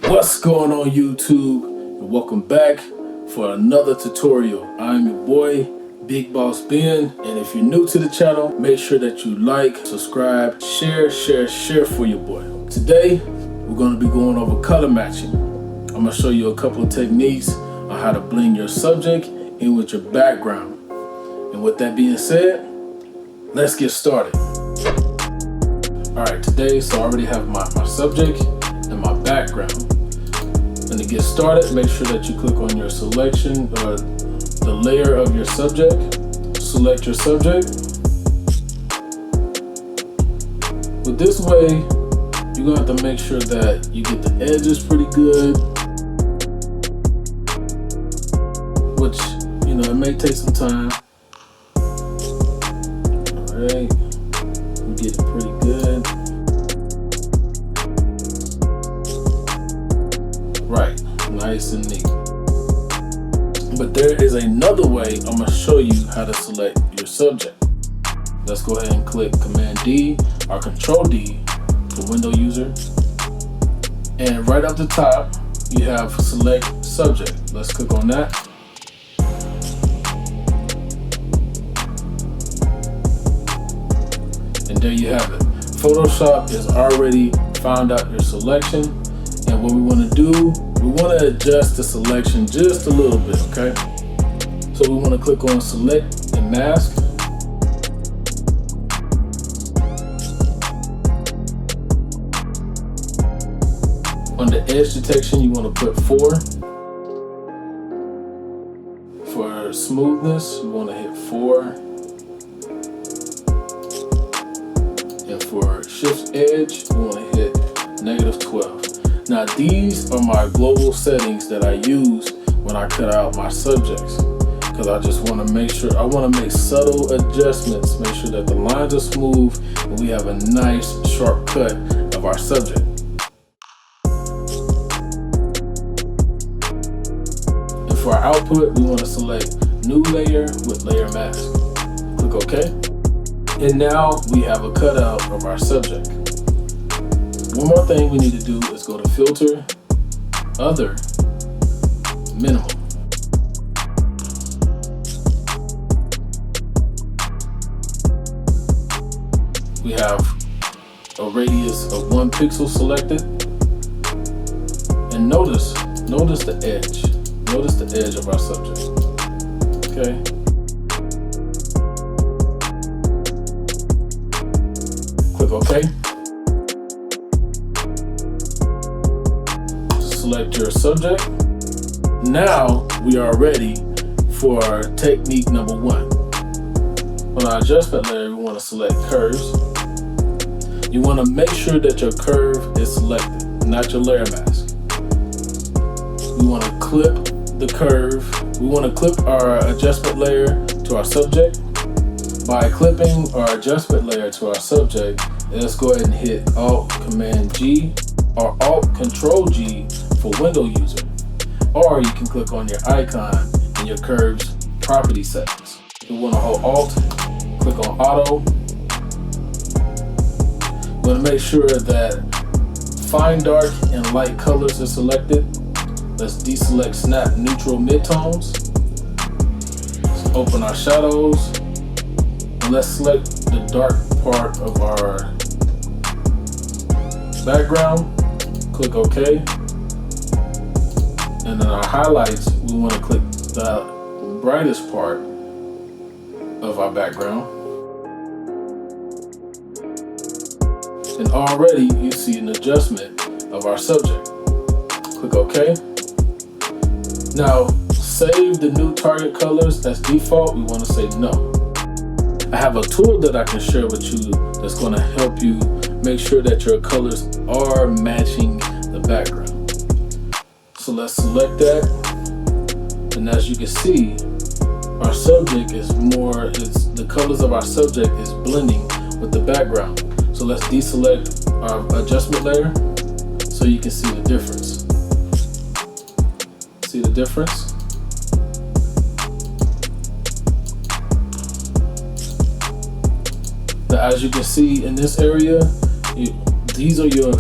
What's going on YouTube, and welcome back for another tutorial. I'm your boy Big Boss Ben, and if you're new to the channel, make sure that you like, subscribe, share for your boy. Today we're going to be going over color matching. I'm going to show you a couple of techniques on how to blend your subject in with your background. And with that being said, let's get started. Alright, today, so I already have my subject and my background. And to get started, make sure that you click on your selection or the layer of your subject. Select your subject. But this way, you're going to have to make sure that you get the edges pretty good. Which, it may take some time. Alright, get it pretty good. Right, nice and neat. But there is another way I'm going to show you how to select your subject. Let's go ahead and click Command D or Control D for Window user. And right up the top, you have Select Subject. Let's click on that. And there you have it. Photoshop has already found out your selection. And what we want to do, we want to adjust the selection just a little bit, okay? So we want to click on Select and Mask. On the edge detection, you want to put 4. For smoothness, you want to hit 4. And for shift edge, you want to hit -12. Now these are my global settings that I use when I cut out my subjects, because I just want to make sure, I want to make subtle adjustments, make sure that the lines are smooth and we have a nice sharp cut of our subject. And for our output, we want to select New Layer with Layer Mask. Click OK. And now we have a cutout of our subject. One more thing we need to do is go to Filter, Other, Minimal. We have a radius of 1 pixel selected. And notice the edge. Notice the edge of our subject. Okay. Click OK. Select your subject. Now we are ready for technique number 1. On our adjustment layer, we want to select curves. You want to make sure that your curve is selected, not your layer mask. We want to clip the curve. We want to clip our adjustment layer to our subject. By clipping our adjustment layer to our subject, let's go ahead and hit Alt Command G or Alt Control G for Window user, or you can click on your icon in your curves property settings. You want to hold Alt, click on Auto. You want to make sure that Fine Dark and Light Colors are selected. Let's deselect Snap Neutral Midtones. Let's open our shadows, and let's select the dark part of our background. Click OK. And then our highlights, we want to click the brightest part of our background. And already you see an adjustment of our subject. Click OK. Now save the new target colors as default. We want to say no. I have a tool that I can share with you that's going to help you make sure that your colors are matching the background. So let's select that, and as you can see, our subject the colors of our subject is blending with the background. So let's deselect our adjustment layer so you can see the difference. See the difference? Now, as you can see in this area,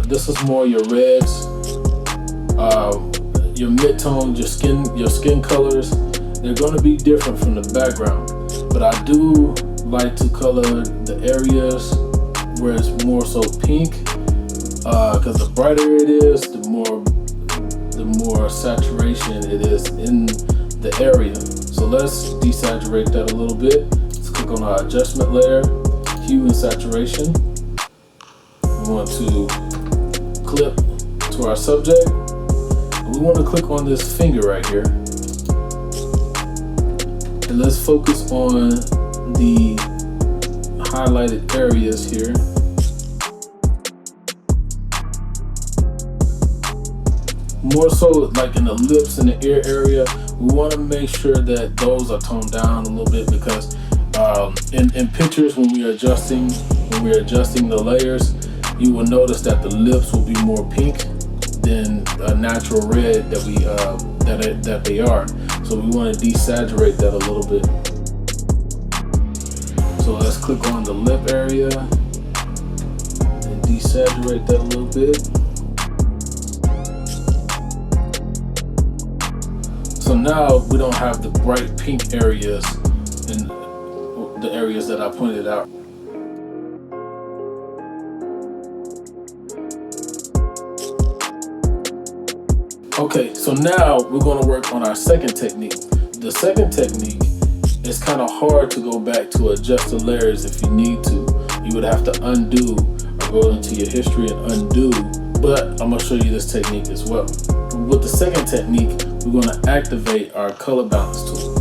this is more your reds your mid-tone, your skin colors, they're going to be different from the background. But I do like to color the areas where it's more so pink, because the brighter it is, the more saturation it is in the area. So let's desaturate that a little bit. Let's click on our adjustment layer, hue and saturation. We want to clip to our subject. We want to click on this finger right here. And let's focus on the highlighted areas here. More so like in the lips and the ear area, we want to make sure that those are toned down a little bit, because in pictures when we're adjusting the layers, you will notice that the lips will be more pink than a natural red that they are. So we want to desaturate that a little bit. So let's click on the lip area and desaturate that a little bit. So now we don't have the bright pink areas in the areas that I pointed out. Okay, so now we're going to work on our second technique. The second technique is kind of hard to go back to adjust the layers if you need to. You would have to undo or go into your history and undo, but I'm going to show you this technique as well. With the second technique, we're going to activate our color balance tool.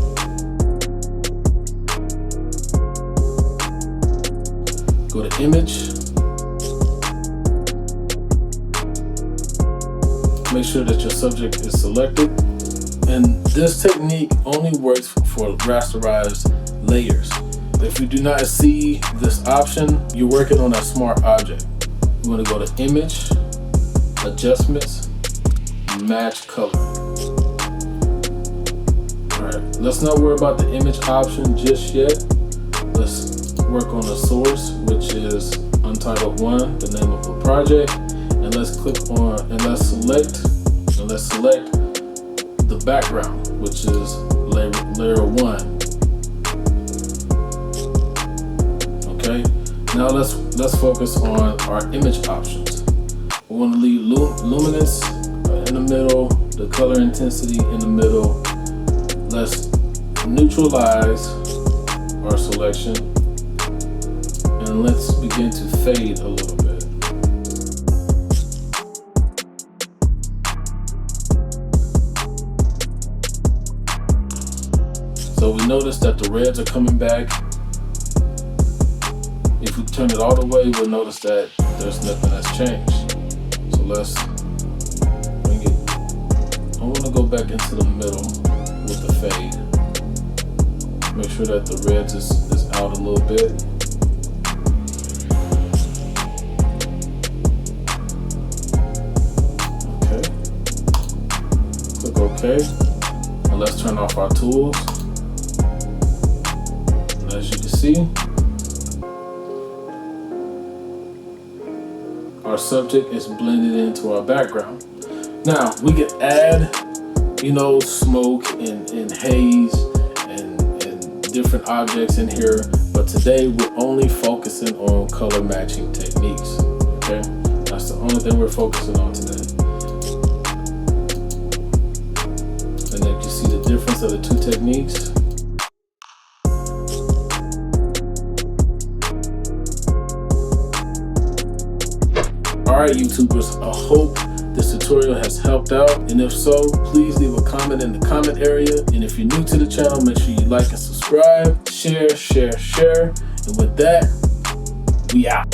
Go to image. Make sure that your subject is selected. And this technique only works for rasterized layers. If you do not see this option, you're working on a smart object. You want to go to image, adjustments, match color. Alright, let's not worry about the image option just yet. Let's work on the source, which is Untitled 1, the name of the project. And let's click on and let's select the background, which is layer 1. Okay, now let's focus on our image options. We want to leave luminance in the middle, the color intensity in the middle. Let's neutralize our selection and let's begin to fade a little bit. So we notice that the reds are coming back. If we turn it all the way, we'll notice that there's nothing that's changed. So let's bring it. I want to go back into the middle with the fade. Make sure that the reds is out a little bit. Okay. Click OK. And let's turn off our tools. As you can see, our subject is blended into our background. Now we can add, smoke and haze and different objects in here, but today we're only focusing on color matching techniques. Okay, that's the only thing we're focusing on today. And then you see the difference of the two techniques. Alright YouTubers, I hope this tutorial has helped out, and if so, please leave a comment in the comment area, and if you're new to the channel, make sure you like and subscribe, share, and with that, we out.